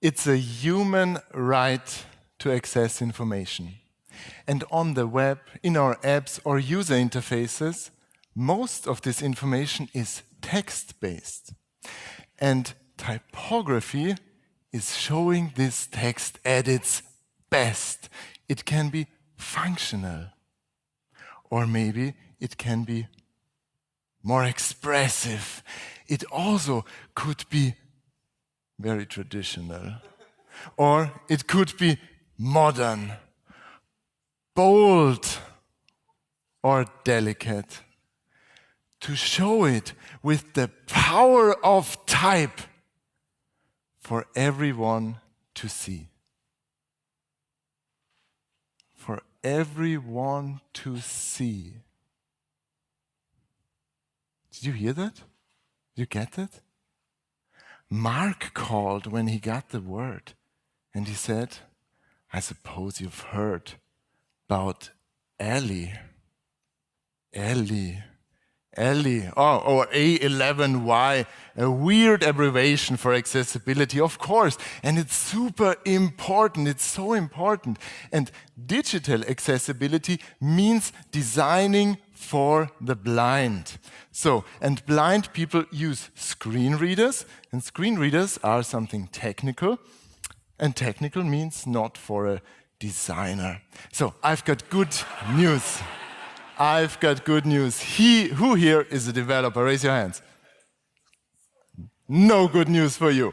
It's a human right to access information. And on the web, in our apps or user interfaces, most of this information is text-based. And typography is showing this text at its best. It can be functional, or maybe it can be more expressive. It also could be very traditional, or it could be modern, bold, or delicate. To show it with the power of type for everyone to see. For everyone to see. Did you hear that? Did you get that? Mark called when he got the word, and he said, I suppose you've heard about Ellie, or A11Y, a weird abbreviation for accessibility, of course, and it's super important, it's so important. And digital accessibility means designing for the blind. So, and blind people use screen readers, and screen readers are something technical, and technical means not for a designer. So, I've got good news. I've got good news. Who here is a developer? Raise your hands. No good news for you.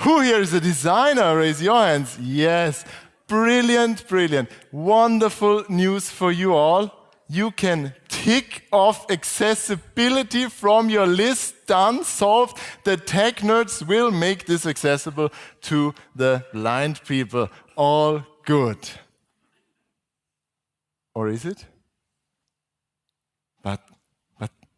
Who here is a designer? Raise your hands. Yes. Brilliant, brilliant. Wonderful news for you all. You can tick off accessibility from your list. Done, solved. The tech nerds will make this accessible to the blind people. All good. Or is it? But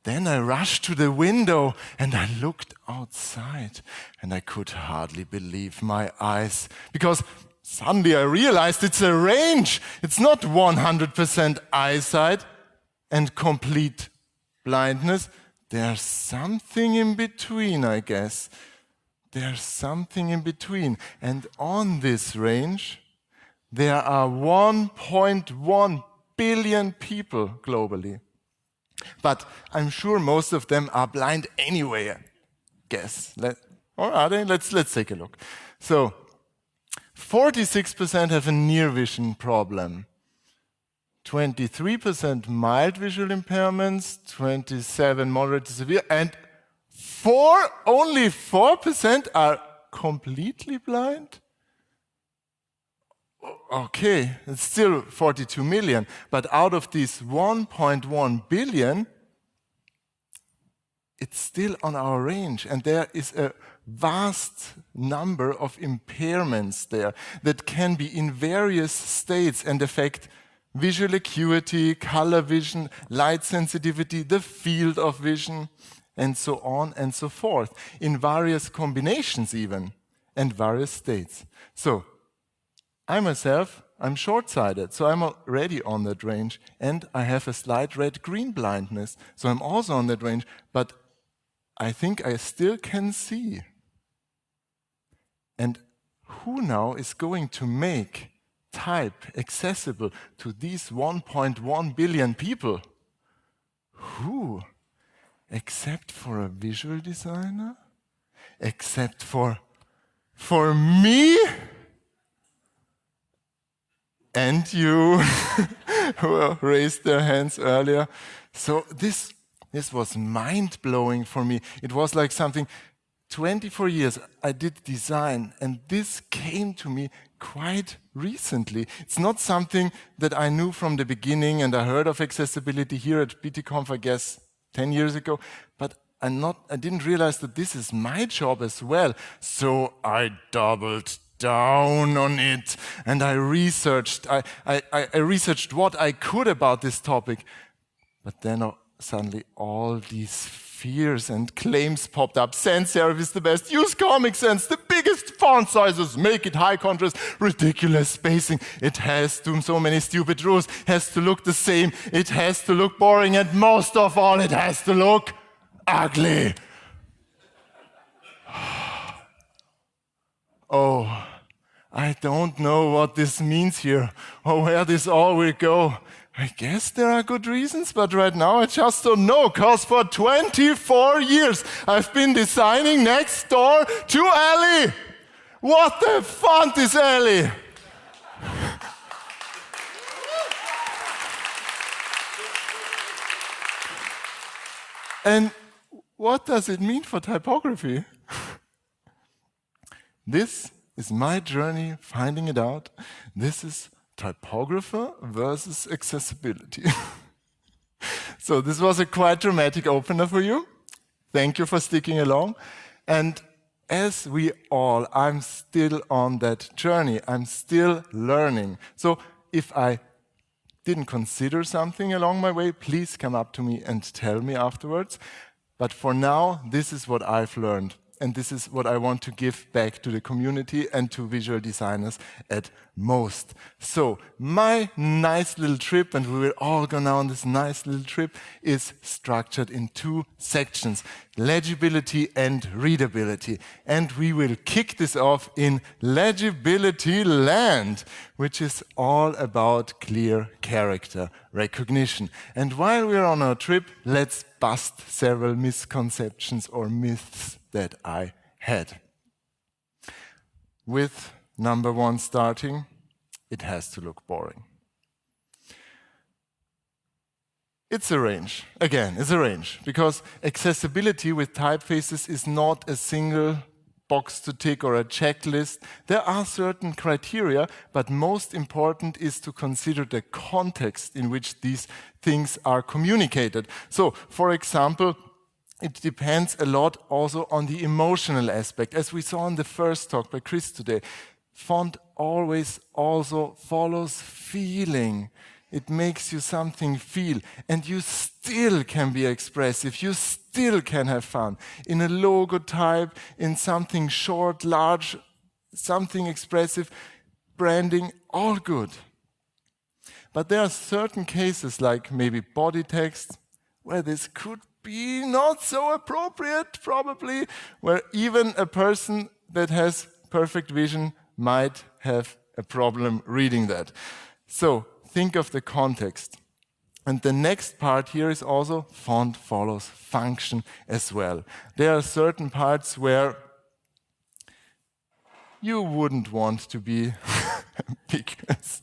then I rushed to the window and I looked outside and I could hardly believe my eyes, because suddenly I realized it's a range. It's not 100% eyesight and complete blindness. There's something in between, I guess. There's something in between. And on this range, there are 1.1 billion people globally. But I'm sure most of them are blind anyway, I guess. Or are they? Let's take a look. So, 46% have a near vision problem. 23% mild visual impairments, 27% moderate to severe, and only 4% are completely blind? Okay, it's still 42 million, but out of these 1.1 billion, it's still on our range, and there is a vast number of impairments there that can be in various states and affect visual acuity, color vision, light sensitivity, the field of vision, and so on and so forth, in various combinations even, and various states. So, I myself, I'm short-sighted, so I'm already on that range, and I have a slight red-green blindness, so I'm also on that range, but I think I still can see. And who now is going to make type accessible to these 1.1 billion people? Who? Except for a visual designer? Except for me? And you who raised their hands earlier. So this was mind-blowing for me. It was like something, 24 years I did design, and this came to me quite recently. It's not something that I knew from the beginning, and I heard of accessibility here at btconf, I guess, 10 years ago, but I didn't realize that this is my job as well. So I doubled down on it, and I researched. I researched what I could about this topic, but then suddenly all these fears and claims popped up. Sans serif is the best. Use Comic Sans. The biggest font sizes. Make it high contrast. Ridiculous spacing. It has so many stupid rules. Has to look the same. It has to look boring, and most of all, it has to look ugly. don't know what this means here or where this all will go. I guess there are good reasons, but right now I just don't know, because for 24 years I've been designing next door to Ellie. What the font is Ellie? And what does it mean for typography? This is my journey finding it out. This is typographer versus accessibility. So this was a quite dramatic opener for you. Thank you for sticking along. And as we all, I'm still on that journey. I'm still learning. So if I didn't consider something along my way, please come up to me and tell me afterwards. But for now, this is what I've learned. And this is what I want to give back to the community and to visual designers at most. So my nice little trip, and we will all go now on this nice little trip, is structured in 2 sections, legibility and readability. And we will kick this off in legibility land, which is all about clear character recognition. And while we're on our trip, let's bust several misconceptions or myths that I had. With number 1 starting, it has to look boring. It's a range. Again, it's a range, because accessibility with typefaces is not a single box to tick or a checklist. There are certain criteria, but most important is to consider the context in which these things are communicated. So, for example, it depends a lot also on the emotional aspect. As we saw in the first talk by Chris today, font always also follows feeling. It makes you something feel, and you still can be expressive. You still can have fun. In a logo type, in something short, large, something expressive, branding, all good. But there are certain cases, like maybe body text, where this could be not so appropriate, probably, where even a person that has perfect vision might have a problem reading that. So think of the context. And the next part here is also font follows function as well. There are certain parts where you wouldn't want to be ambiguous.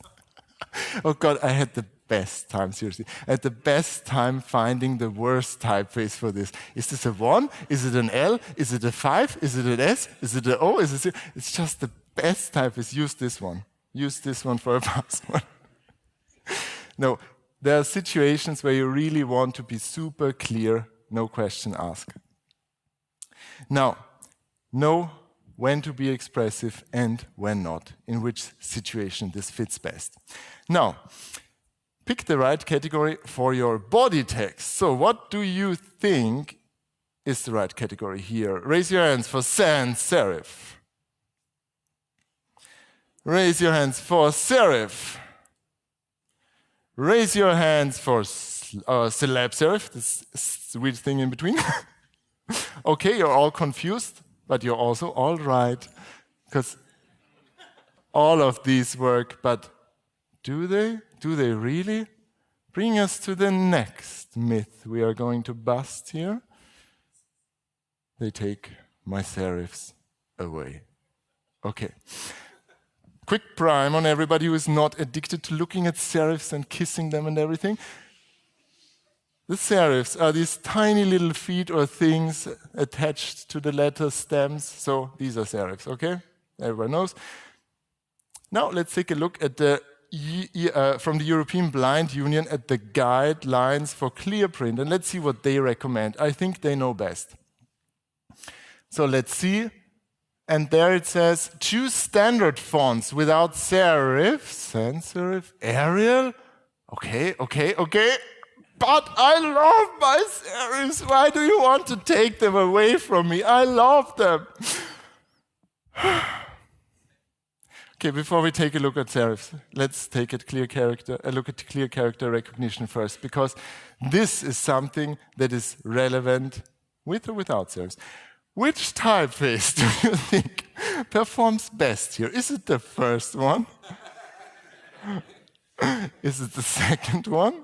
Oh God, I had the best time, seriously. I had the best time finding the worst typeface for this. Is this a 1? Is it an L? Is it a 5? Is it an S? Is it an O? Is it? It's just the best typeface. Use this one. Use this one for a password. No, there are situations where you really want to be super clear, no question asked. Now, know when to be expressive and when not, in which situation this fits best. Now, pick the right category for your body text. So what do you think is the right category here? Raise your hands for sans serif. Raise your hands for serif. Raise your hands for celeb serif, this weird thing in between. Okay, you're all confused, but you're also all right, because all of these work, but do they? Do they really? Bring us to the next myth we are going to bust here. They take my serifs away. Okay. Quick prime on everybody who is not addicted to looking at serifs and kissing them and everything. The serifs are these tiny little feet or things attached to the letter stems. So these are serifs, okay? Everyone knows. Now let's take a look at the from the European Blind Union at the guidelines for clear print, and let's see what they recommend. I think they know best. So let's see. And there it says, choose standard fonts without serif, sans serif, Arial. Okay. But I love my serifs. Why do you want to take them away from me? I love them. Okay, before we take a look at serifs, let's take a look at clear character recognition first, because this is something that is relevant with or without serifs. Which typeface do you think performs best here? Is it the first one? Is it the second one?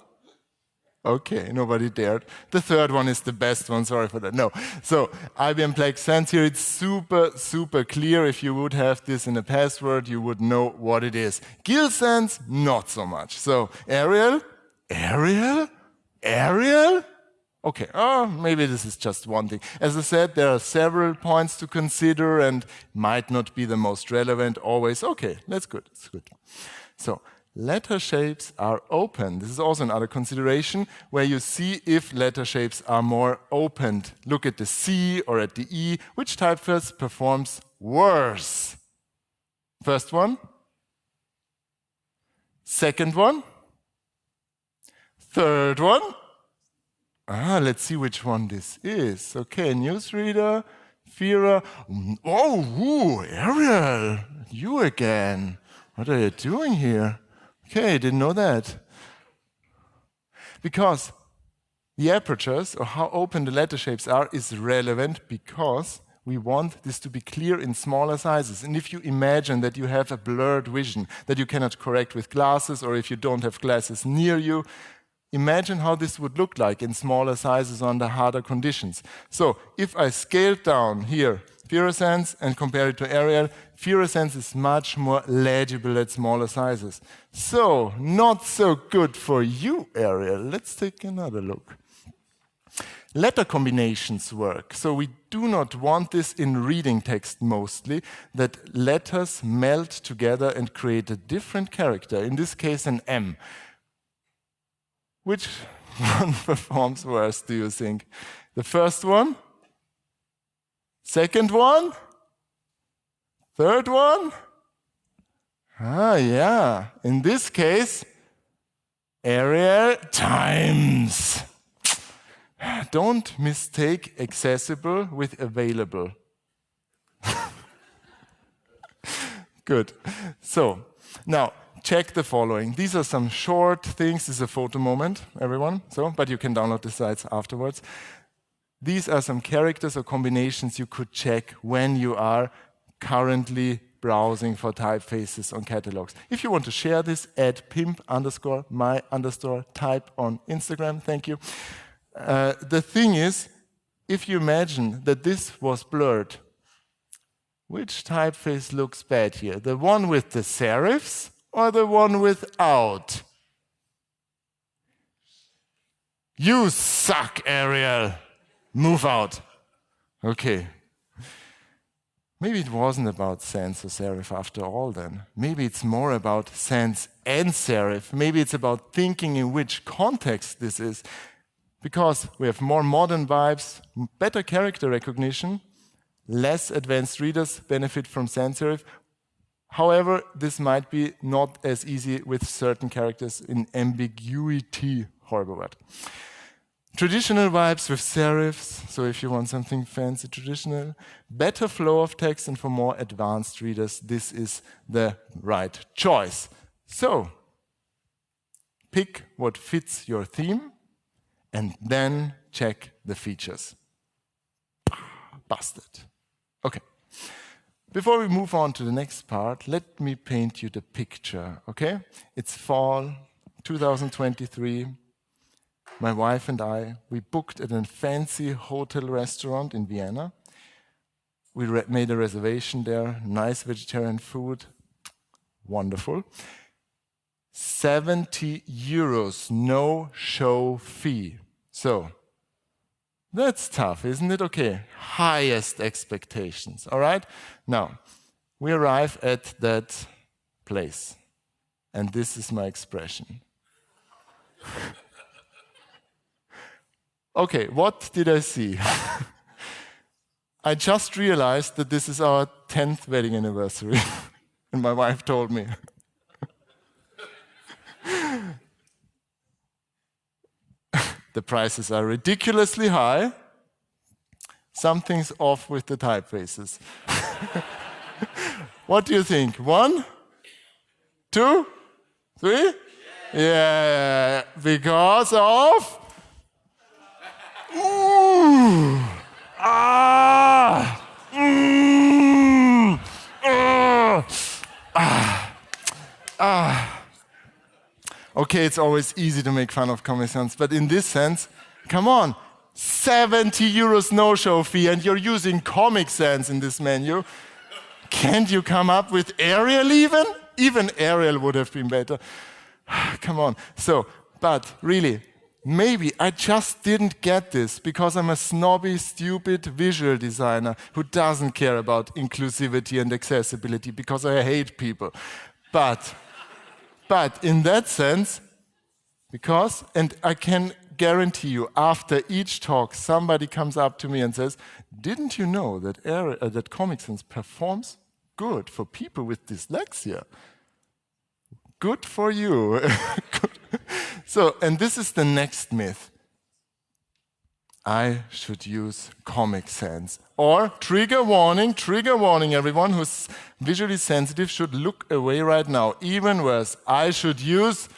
Okay, nobody dared. The third one is the best one, sorry for that. No. So IBM Black Sans here, it's super, super clear. If you would have this in a password, you would know what it is. Gill Sans, not so much. So Arial? Arial? Arial? Okay, maybe this is just one thing. As I said, there are several points to consider and might not be the most relevant always. Okay, that's good, that's good. So letter shapes are open. This is also another consideration where you see if letter shapes are more opened. Look at the C or at the E. Which typeface performs worse? First one. Second one. Third one. Let's see which one this is. Okay, newsreader, Fira. Oh, Ariel, you again. What are you doing here? Okay, didn't know that. Because the apertures, or how open the letter shapes are, is relevant because we want this to be clear in smaller sizes. And if you imagine that you have a blurred vision that you cannot correct with glasses, or if you don't have glasses near you, imagine how this would look like in smaller sizes under harder conditions. So if I scale down here Fira Sans and compare it to Arial, Fira Sans is much more legible at smaller sizes. So not so good for you, Arial. Let's take another look. Letter combinations work. So we do not want this in reading text mostly, that letters melt together and create a different character, in this case an M. Which one performs worse, do you think? The first one? Second one? Third one? Yeah. In this case, Arial times. Don't mistake accessible with available. Good. So, now, check the following. These are some short things. This is a photo moment, everyone. But you can download the slides afterwards. These are some characters or combinations you could check when you are currently browsing for typefaces on catalogs. If you want to share this, add pimp_my_type on Instagram. Thank you. The thing is, if you imagine that this was blurred, which typeface looks bad here? The one with the serifs or the one without? You suck, Arial. Move out. Okay. Maybe it wasn't about sans or serif after all then. Maybe it's more about sans and serif. Maybe it's about thinking in which context this is. Because we have more modern vibes, better character recognition, less advanced readers benefit from sans serif. However, this might be not as easy with certain characters in ambiguity, horrible word. Traditional vibes with serifs, so if you want something fancy traditional, better flow of text, and for more advanced readers, this is the right choice. So, pick what fits your theme, and then check the features. Busted. Okay. Before we move on to the next part, let me paint you the picture, okay? It's fall 2023. My wife and I, we booked at a fancy hotel restaurant in Vienna. We made a reservation there, nice vegetarian food, wonderful. 70 euros, no show fee. So, that's tough, isn't it? Okay, highest expectations, all right? Now, we arrive at that place, and this is my expression. Okay, what did I see? I just realized that this is our 10th wedding anniversary, and my wife told me. The prices are ridiculously high. Something's off with the typefaces. What do you think? 1? 2? 3? Yeah, because of... Ooh! Ah! Mm! Okay, it's always easy to make fun of Comic Sans, but in this sense, come on, 70 euros no-show fee, and you're using Comic Sans in this menu. Can't you come up with Arial even? Even Arial would have been better. Come on. So, but really, maybe I just didn't get this because I'm a snobby, stupid visual designer who doesn't care about inclusivity and accessibility because I hate people. But in that sense, and I can guarantee you, after each talk, somebody comes up to me and says, didn't you know that that Comic Sans performs good for people with dyslexia? Good for you. So, and this is the next myth. I should use Comic Sans. Or trigger warning, everyone who's visually sensitive should look away right now. Even worse, I should use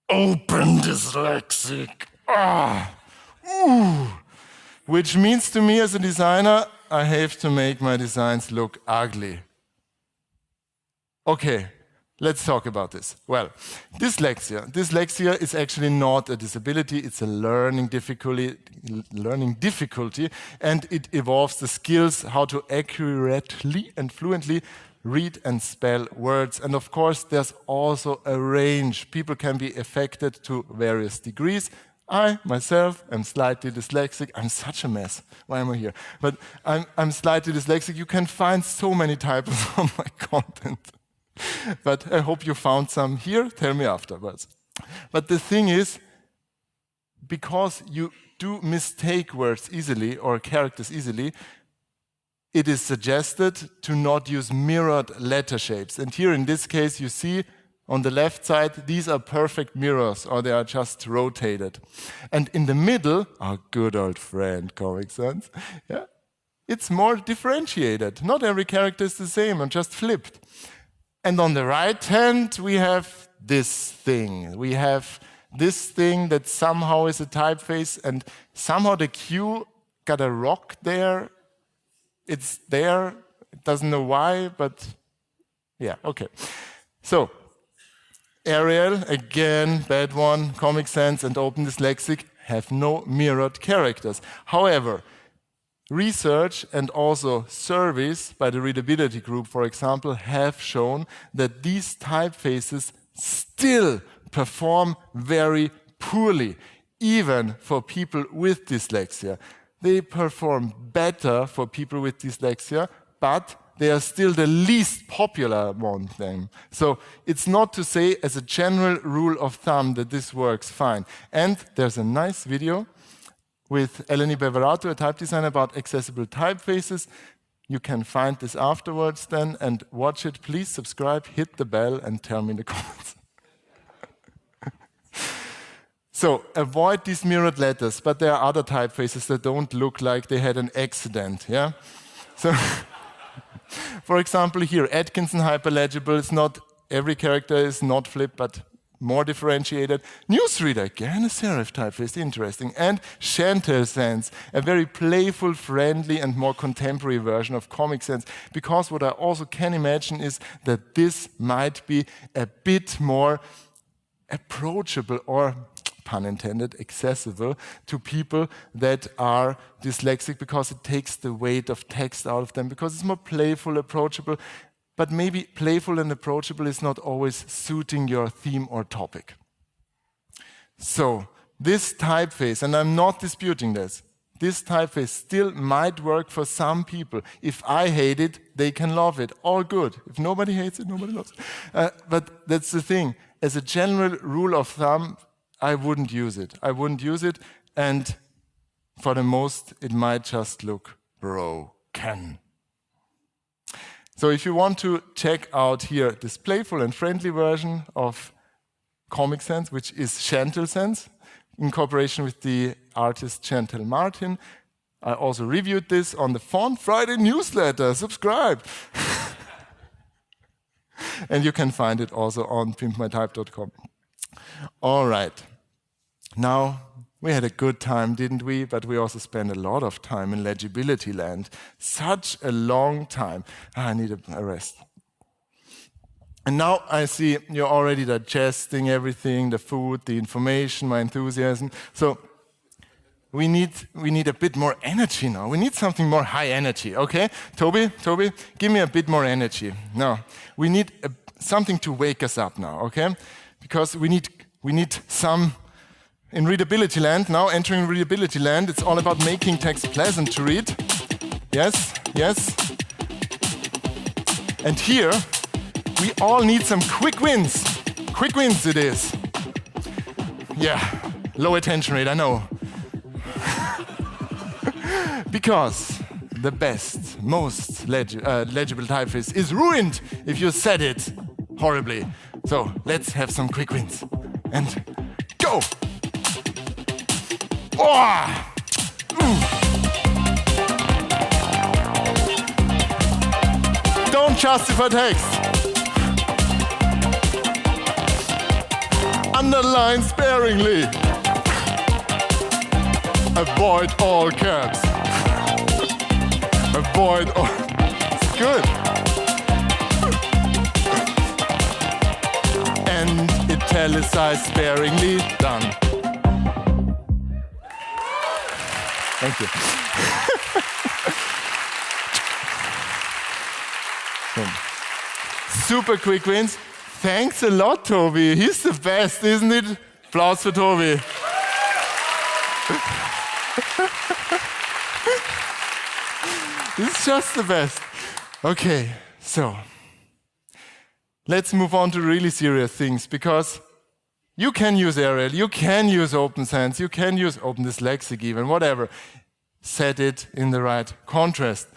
Open Dyslexic. Which means to me as a designer, I have to make my designs look ugly. Okay, let's talk about this. Well, dyslexia. Dyslexia is actually not a disability, it's a learning difficulty, and it involves the skills how to accurately and fluently read and spell words. And of course, there's also a range. People can be affected to various degrees. I, myself, am slightly dyslexic. I'm such a mess. Why am I here? But I'm slightly dyslexic. You can find so many typos on my content. But I hope you found some here. Tell me afterwards. But the thing is, because you do mistake words easily or characters easily, it is suggested to not use mirrored letter shapes. And here in this case, you see on the left side, these are perfect mirrors, or they are just rotated. And in the middle, our good old friend, Comic Sans, yeah, it's more differentiated. Not every character is the same and just flipped. And on the right hand, we have this thing. We have this thing that somehow is a typeface, and somehow the Q got a rock there. It's there, it doesn't know why, but yeah, okay. So, Arial, again, bad one, Comic Sans and Open Dyslexic have no mirrored characters. However, research and also surveys by the Readability group, for example, have shown that these typefaces still perform very poorly, even for people with dyslexia. They perform better for people with dyslexia, but they are still the least popular among them. So it's not to say as a general rule of thumb that this works fine. And there's a nice video with Eleni Beverato, a type designer, about accessible typefaces. You can find this afterwards then and watch it. Please subscribe, hit the bell, and tell me in the comments. So avoid these mirrored letters, but there are other typefaces that don't look like they had an accident, yeah? So, for example, here, Atkinson hyperlegible. It's not, every character is not flipped, but more differentiated. Newsreader, again a serif typeface, interesting. And Schöndorfer Sans, a very playful, friendly, and more contemporary version of Comic Sans. Because what I also can imagine is that this might be a bit more approachable, or pun intended, accessible to people that are dyslexic, because it takes the weight of text out of them, because it's more playful, approachable. But maybe playful and approachable is not always suiting your theme or topic. So this typeface, and I'm not disputing this typeface still might work for some people. If I hate it, they can love it. All good. If nobody hates it, nobody loves it. But that's the thing. As a general rule of thumb, I wouldn't use it. I wouldn't use it, and for the most, it might just look broken. So if you want to check out here this playful and friendly version of Comic Sans, which is Schöndorfer Sans, in cooperation with the artist Chantal Martin, I also reviewed this on the Font Friday newsletter. Subscribe! And you can find it also on pimpmytype.com. All right. Now We had a good time, didn't we? But we also spent a lot of time in Legibility land. Such a long time. I need a rest. And now I see you're already digesting everything, the food, the information, my enthusiasm. So we need a bit more energy now. We need something more high energy, okay? Toby, give me a bit more energy. Now, we need something to wake us up now, okay? Because we need some, in Readability land, now entering Readability land, it's all about making text pleasant to read. Yes, yes. And here, we all need some quick wins. Quick wins it is. Yeah, low attention rate, I know. Because the best, most legible typeface is ruined if you said it horribly. So let's have some quick wins. And go! Oh! Don't justify text. Underline sparingly. Avoid all caps. Avoid all. It's good. And italicize sparingly. Done. Thank you. Super quick wins. Thanks a lot, Toby. He's the best, isn't it? Applause for Toby. This is just the best. Okay, so let's move on to really serious things, because you can use Arial, you can use Open Sans, you can use Open Dyslexic even, whatever. Set it in the right contrast.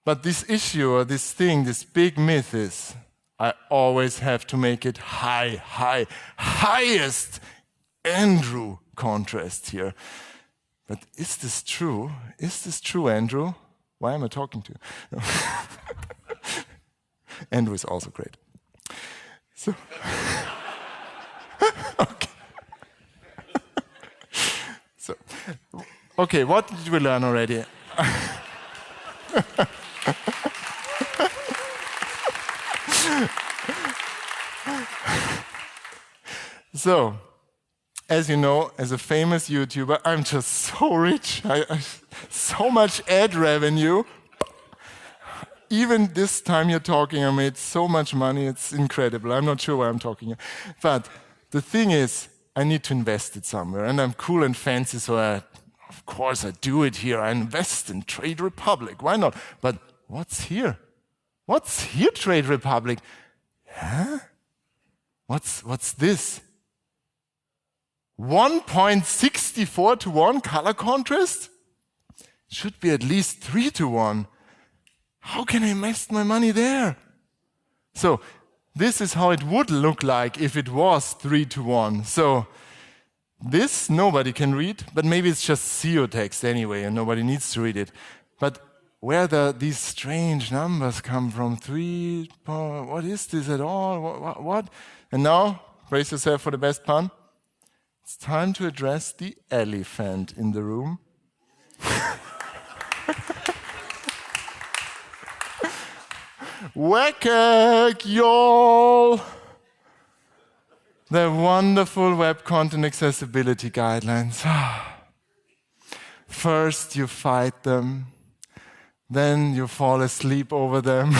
But this issue or this thing, this big myth is, I always have to make it highest Andrew contrast here. But is this true? Is this true, Andrew? Why am I talking to you? No. Andrew is also great. So, okay. So, okay, what did we learn already? So, as you know, as a famous YouTuber, I'm just so rich. I so much ad revenue. Even this time you're talking, I made so much money. It's incredible. I'm not sure why I'm talking here. But the thing is, I need to invest it somewhere. And I'm cool and fancy, so of course I do it here. I invest in Trade Republic. Why not? But what's here? What's here, Trade Republic? Huh? What's this? 1.64 to 1 color contrast? Should be at least 3 to 1. How can I invest my money there? So this is how it would look like if it was 3 to 1. So this nobody can read, but maybe it's just SEO text anyway and nobody needs to read it. But where these strange numbers come from, 3, what is this at all? What? And now, brace yourself for the best pun. It's time to address the elephant in the room. Wackak, y'all! The wonderful web content accessibility guidelines. First you fight them, then you fall asleep over them,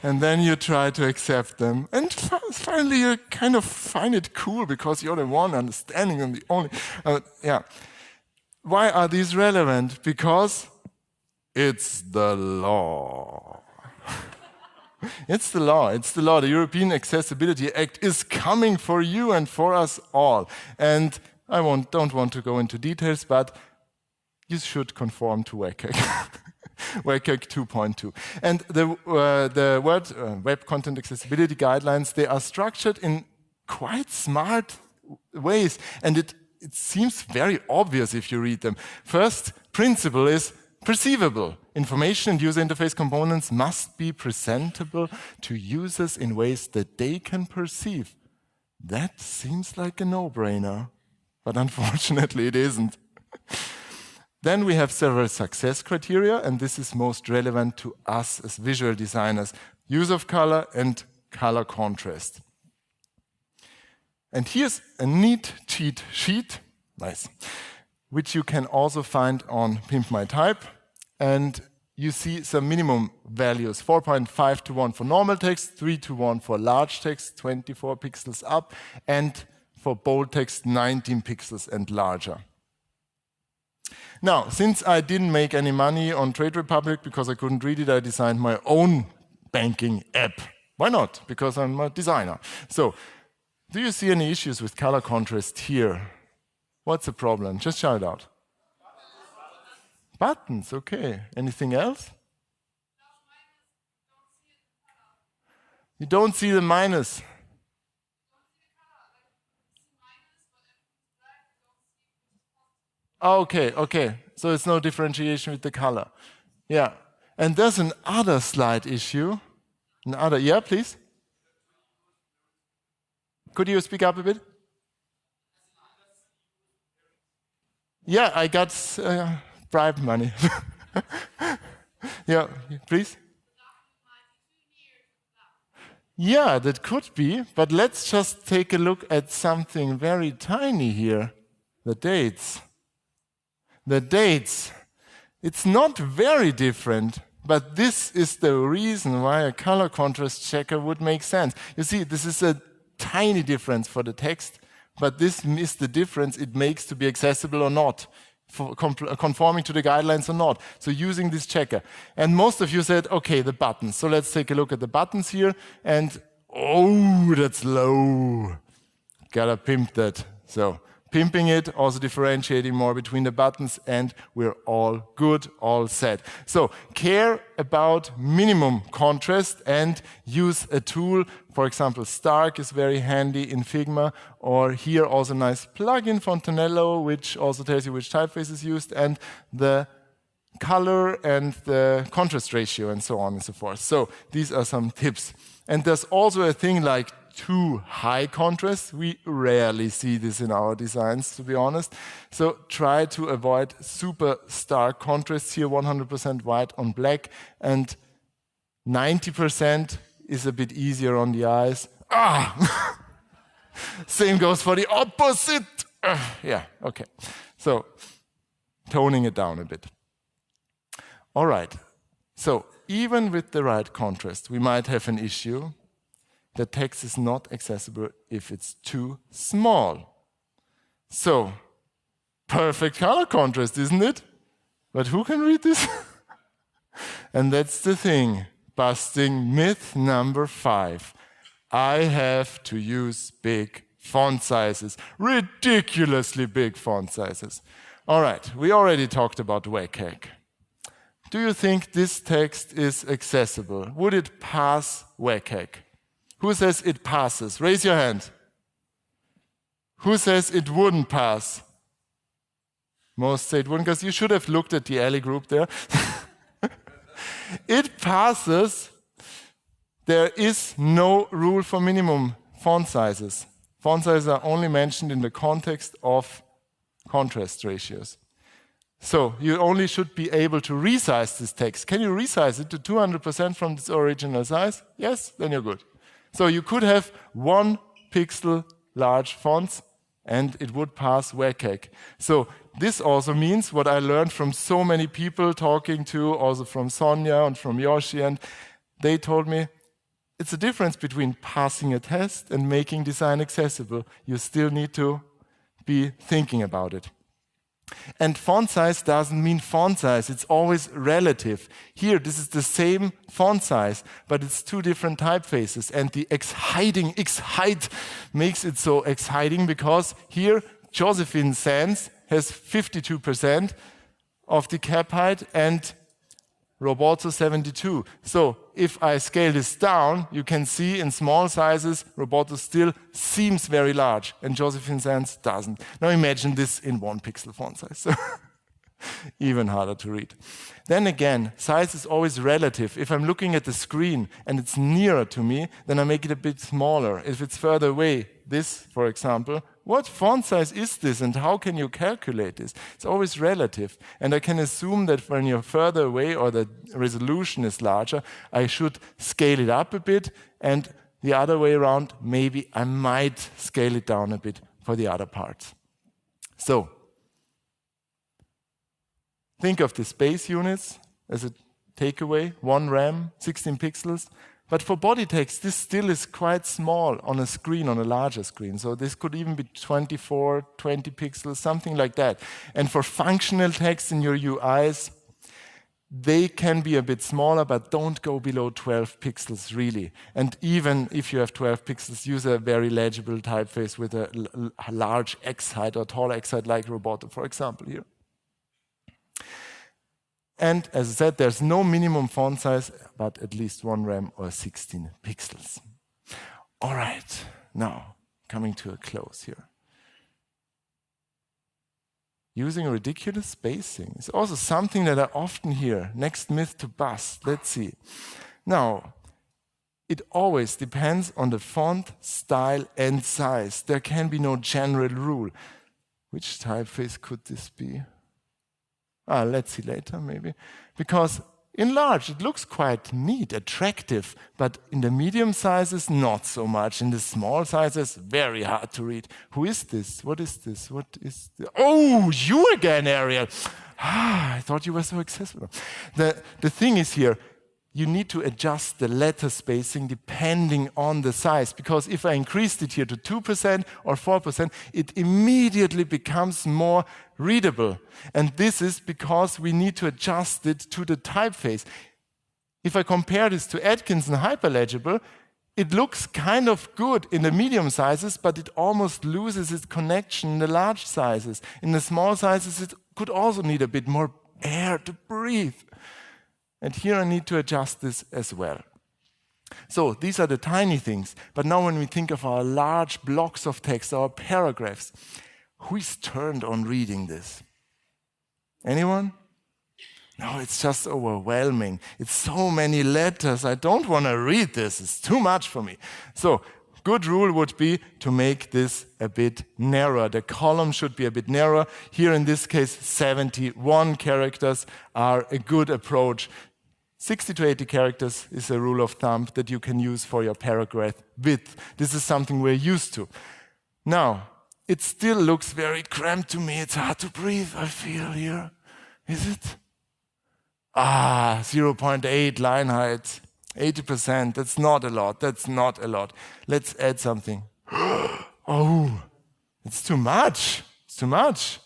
and then you try to accept them. And finally you kind of find it cool because you're the one understanding them, the only... yeah. Why are these relevant? Because it's the law. It's the law. It's the law. The European Accessibility Act is coming for you and for us all. And I don't want to go into details, but you should conform to WCAG. WCAG 2.2. And the web content accessibility guidelines, they are structured in quite smart ways. And it seems very obvious if you read them. First principle is perceivable. Information and user interface components must be presentable to users in ways that they can perceive. That seems like a no-brainer, but unfortunately it isn't. Then we have several success criteria, and this is most relevant to us as visual designers. Use of color and color contrast. And here's a neat cheat sheet, nice, which you can also find on Pimp My Type. And you see some minimum values, 4.5 to 1 for normal text, 3 to 1 for large text, 24 pixels up, and for bold text, 19 pixels and larger. Now, since I didn't make any money on Trade Republic because I couldn't read it, I designed my own banking app. Why not? Because I'm a designer. So, do you see any issues with color contrast here? What's the problem? Just shout it out. Buttons, okay. Anything else? You don't see the minus. Okay, okay. So it's no differentiation with the color. Yeah. And there's another slight issue. Yeah, please. Could you speak up a bit? Yeah, I got bribe money. Yeah, please. Yeah, that could be, but let's just take a look at something very tiny here. The dates. The dates. It's not very different, but this is the reason why a color contrast checker would make sense. You see, this is a tiny difference for the text, but this is the difference it makes to be accessible or not, for conforming to the guidelines or not. So using this checker. And most of you said, okay, the buttons. So let's take a look at the buttons here. And oh, that's low. Gotta pimp that. So pimping it, also differentiating more between the buttons, and we're all good, all set. So care about minimum contrast and use a tool. For example, Stark is very handy in Figma, or here also a nice plugin, Fontanello, which also tells you which typeface is used, and the color and the contrast ratio, and so on and so forth. So these are some tips. And there's also a thing like too high contrast. We rarely see this in our designs, to be honest. So try to avoid super stark contrasts here, 100% white on black, and 90% is a bit easier on the eyes. Ah! Same goes for the opposite. Yeah, okay. So toning it down a bit. All right. So even with the right contrast, we might have an issue. The text is not accessible if it's too small. So, perfect color contrast, isn't it? But who can read this? And that's the thing, busting myth number 5. I have to use big font sizes, ridiculously big font sizes. All right, we already talked about WCAG. Do you think this text is accessible? Would it pass WCAG? Who says it passes? Raise your hand. Who says it wouldn't pass? Most say it wouldn't, because you should have looked at the alley group there. It passes. There is no rule for minimum font sizes. Font sizes are only mentioned in the context of contrast ratios. So you only should be able to resize this text. Can you resize it to 200% from its original size? Yes, then you're good. So you could have 1 pixel large fonts and it would pass WCAG. So this also means what I learned from so many people talking to, also from Sonia and from Yoshi, and they told me it's a difference between passing a test and making design accessible. You still need to be thinking about it. And font size doesn't mean font size, it's always relative. Here, this is the same font size, but it's 2 different typefaces. And the X-height makes it so exciting because here, Josephine Sands has 52% of the cap height and Roboto 72. So if I scale this down, you can see in small sizes, Roboto still seems very large, and Josephine Sands doesn't. Now imagine this in 1 pixel font size. So even harder to read. Then again, size is always relative. If I'm looking at the screen and it's nearer to me, then I make it a bit smaller. If it's further away, this, for example, what font size is this and how can you calculate this? It's always relative. And I can assume that when you're further away or the resolution is larger, I should scale it up a bit, and the other way around, maybe I might scale it down a bit for the other parts. So, think of the space units as a takeaway, 1 RAM, 16 pixels. But for body text, this still is quite small on a screen, on a larger screen. So this could even be 24, 20 pixels, something like that. And for functional text in your UIs, they can be a bit smaller, but don't go below 12 pixels, really. And even if you have 12 pixels, use a very legible typeface with a large X height or tall X height, like Roboto, for example, here. And as I said, there's no minimum font size, but at least 1 RAM or 16 pixels. All right, now coming to a close here. Using ridiculous spacing is also something that I often hear. Next myth to bust. Let's see. Now, it always depends on the font, style, and size. There can be no general rule. Which typeface could this be? Let's see later, maybe. Because in large, it looks quite neat, attractive, but in the medium sizes, not so much. In the small sizes, very hard to read. Who is this? What is this? What is this? Oh, you again, Ariel. I thought you were so accessible. The thing is here, you need to adjust the letter spacing depending on the size. Because if I increased it here to 2% or 4%, it immediately becomes more readable. And this is because we need to adjust it to the typeface. If I compare this to Atkinson Hyperlegible, it looks kind of good in the medium sizes, but it almost loses its connection in the large sizes. In the small sizes, it could also need a bit more air to breathe. And here I need to adjust this as well. So these are the tiny things. But now when we think of our large blocks of text, our paragraphs, who is turned on reading this? Anyone? No, it's just overwhelming. It's so many letters. I don't want to read this. It's too much for me. So good rule would be to make this a bit narrower. The column should be a bit narrower. Here in this case, 71 characters are a good approach. 60 to 80 characters is a rule of thumb that you can use for your paragraph width. This is something we're used to. Now, it still looks very cramped to me. It's hard to breathe, I feel here. Is it? 0.8 line height. 80%, that's not a lot, that's not a lot. Let's add something. Oh, it's too much, it's too much.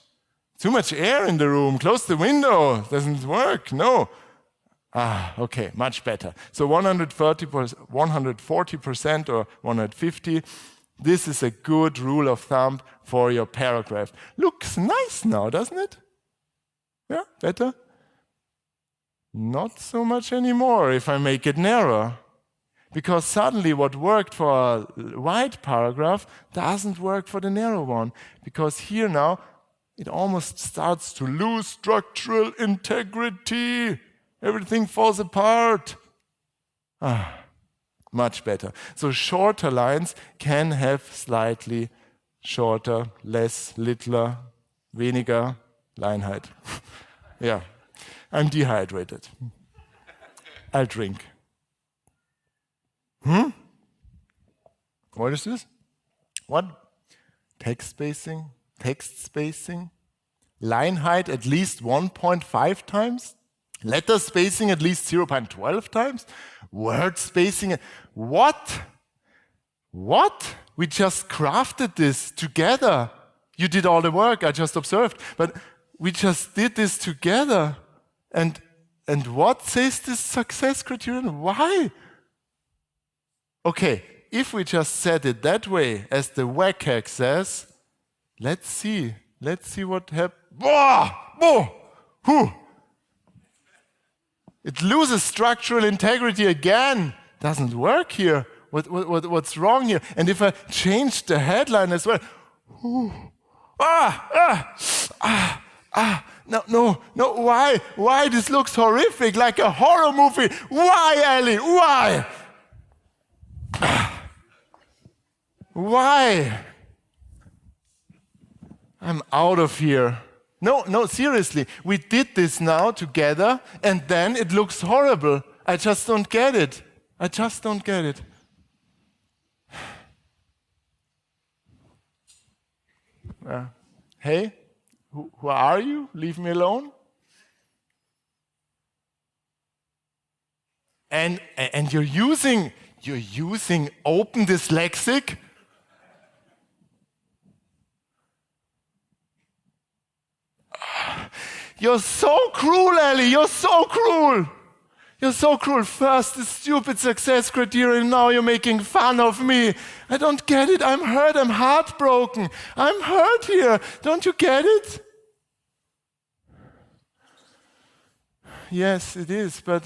Too much air in the room, close the window, doesn't work, no. Okay, much better. So 140% or 150, this is a good rule of thumb for your paragraph. Looks nice now, doesn't it? Yeah, better? Not so much anymore if I make it narrower. Because suddenly what worked for a wide paragraph doesn't work for the narrow one. Because here now, it almost starts to lose structural integrity. Everything falls apart. Much better. So shorter lines can have slightly shorter, less, littler, weniger line height. Yeah. I'm dehydrated. I'll drink. What is this? What? Text spacing? Text spacing? Line height at least 1.5 times? Letter spacing at least 0.12 times? Word spacing? What? What? We just crafted this together. You did all the work, I just observed. But we just did this together. And what says this success criterion? Why? Okay, if we just set it that way, as the WCAG says, let's see what happens. It loses structural integrity again. Doesn't work here. What's wrong here? And if I change the headline as well, no, why? Why? This looks horrific, like a horror movie. Why, Ellie? Why? Why? I'm out of here. No, seriously. We did this now together, and then it looks horrible. I just don't get it. I just don't get it. Hey, who are you? Leave me alone. And you're using open dyslexic. You're so cruel, Ellie. You're so cruel. You're so cruel. First the stupid success criteria, and now you're making fun of me. I don't get it. I'm hurt. I'm heartbroken. I'm hurt here. Don't you get it? Yes, it is, but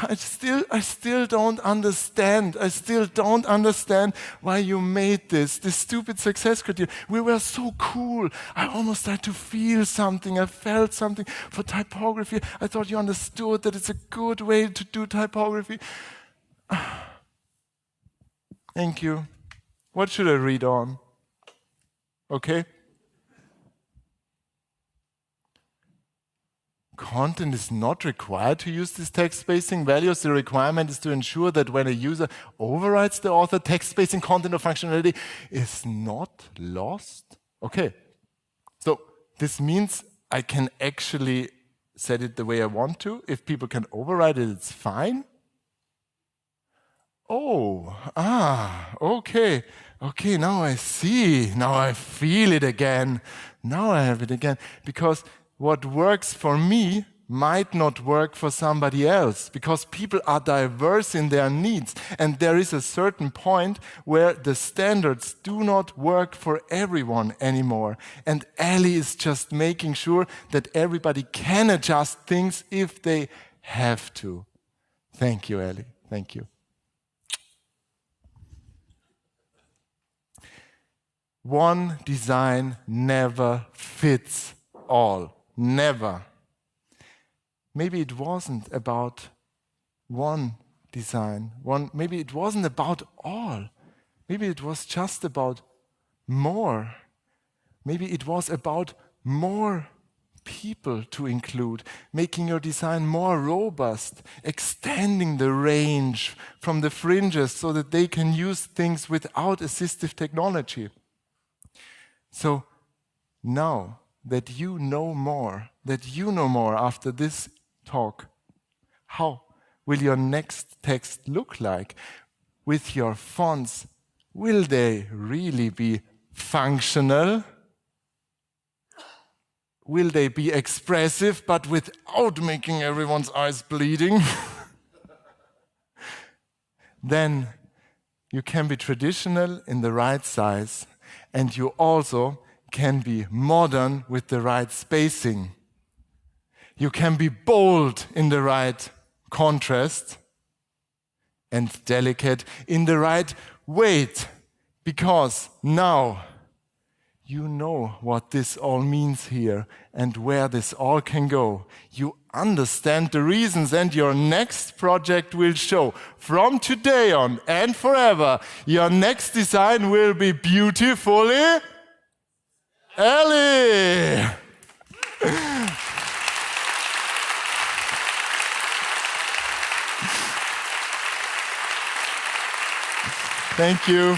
I still don't understand. I still don't understand why you made this stupid success criteria. We were so cool. I almost started to feel something. I felt something for typography. I thought you understood that it's a good way to do typography. Thank you. What should I read on? Okay. Content is not required to use these text spacing values. The requirement is to ensure that when a user overrides the author, text spacing, content, or functionality is not lost. Okay, so this means I can actually set it the way I want to. If people can override it, it's fine. Okay. Okay, now I see. Now I feel it again. Now I have it again. Because what works for me might not work for somebody else, because people are diverse in their needs, and there is a certain point where the standards do not work for everyone anymore. And Ellie is just making sure that everybody can adjust things if they have to. Thank you, Ellie. Thank you. One design never fits all. Never. Maybe it wasn't about one design. Maybe it wasn't about all. Maybe it was just about more. Maybe it was about more people to include, making your design more robust, extending the range from the fringes so that they can use things without assistive technology. So now that you know more after this talk, how will your next text look like? With your fonts, will they really be functional? Will they be expressive but without making everyone's eyes bleeding? Then you can be traditional in the right size, and you also can be modern with the right spacing. You can be bold in the right contrast and delicate in the right weight, because now you know what this all means here and where this all can go. You understand the reasons, and your next project will show. From today on and forever, your next design will be beautifully Ellie! Thank you.